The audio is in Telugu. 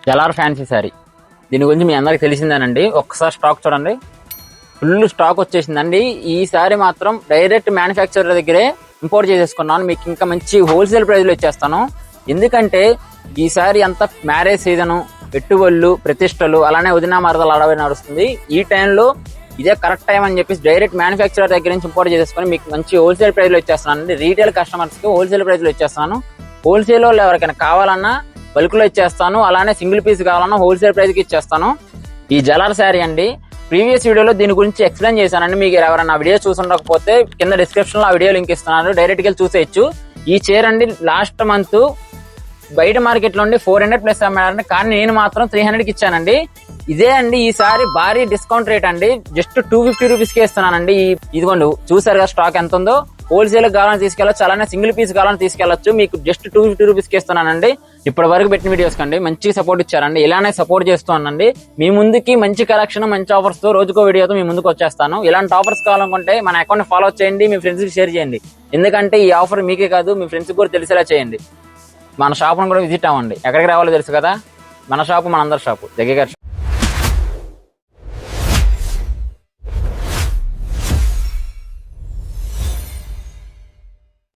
జలార్ ఫ్యాన్సీ శారీ. దీని గురించి మీ అందరికి తెలిసిందేనండి. ఒక్కసారి స్టాక్ చూడండి, ఫుల్ స్టాక్ వచ్చేసిందండి. ఈ శారీ మాత్రం డైరెక్ట్ మ్యానుఫ్యాక్చరర్ దగ్గరే ఇంపోర్ట్ చేసేసుకున్నాను. మీకు ఇంకా మంచి హోల్సేల్ ప్రైస్లో ఇచ్చేస్తాను. ఎందుకంటే ఈ శారీ అంతా మ్యారేజ్ సీజను, పెట్టుబడులు, ప్రతిష్టలు, అలానే వదినా మరదలు అడవి నడుస్తుంది. ఈ టైంలో ఇదే కరెక్ట్ టైం అని చెప్పేసి డైరెక్ట్ మ్యానుఫ్యాక్చరర్ దగ్గర నుంచి ఇంపోర్ట్ చేసేసుకొని మీకు మంచి హోల్సేల్ ప్రైస్లో ఇచ్చేస్తాను. రీటైల్ కస్టమర్స్కి హోల్సేల్ ప్రైస్లో ఇచ్చేస్తాను. హోల్సేల్ వాళ్ళు ఎవరికైనా కావాలన్నా బల్క్లో ఇచ్చేస్తాను. అలానే సింగిల్ పీస్ కావాలన్నా హోల్సేల్ ప్రైస్కి ఇచ్చేస్తాను. ఈ జలార్ శారీ అండి, ప్రీవియస్ వీడియోలో దీని గురించి ఎక్స్ప్లెయిన్ చేశానండి. మీకు ఎవరైనా వీడియో చూసుండకపోతే కింద డిస్క్రిప్షన్ లో ఆ వీడియో లింక్ ఇస్తున్నాను, డైరెక్ట్ గా చూసేయచ్చు. ఈ చీర అండి లాస్ట్ మంత్ బయట మార్కెట్ లో 400+ అమ్మారండి, కానీ నేను మాత్రం 300కి ఇచ్చానండి. ఇదే అండి ఈసారి భారీ డిస్కౌంట్ రేట్ అండి. జస్ట్ 250 రూపీస్ కి ఇస్తున్నానండి. ఇదిగోండి చూసారు కదా స్టాక్ ఎంత ఉందో. హోల్సేల్ కావాలని తీసుకెళ్ళచ్చు, అలానే సింగిల్ పీస్ కావాలని తీసుకెళ్లొచ్చు. మీకు జస్ట్ 250 రూపీస్ కి ఇస్తున్నానండి. ఇప్పటి వరకు పెట్టిన వీడియోస్ కండి మంచి సపోర్ట్ ఇచ్చారండి. ఇలానే సపోర్ట్ చేస్తూ ఉండండి. మీ ముందుకి మంచి కలెక్షన్, మంచి ఆఫర్స్ తో రోజుకో వీడియోతో మీ ముందుకు వచ్చేస్తాను. ఇలాంటి ఆఫర్స్ కావాలనుకుంటే మన అకౌంట్ ఫాలో చేయండి, మీ ఫ్రెండ్స్ కి షేర్ చేయండి. ఎందుకంటే ఈ ఆఫర్ మీకే కాదు, మీ ఫ్రెండ్స్ కూడా తెలిసేలా చేయండి. మన షాప్ను కూడా విజిట్ అవ్వండి. ఎక్కడికి రావాలో తెలుసు కదా, మన షాపు మనందరి షాపు, జగ్గయ్య గారి.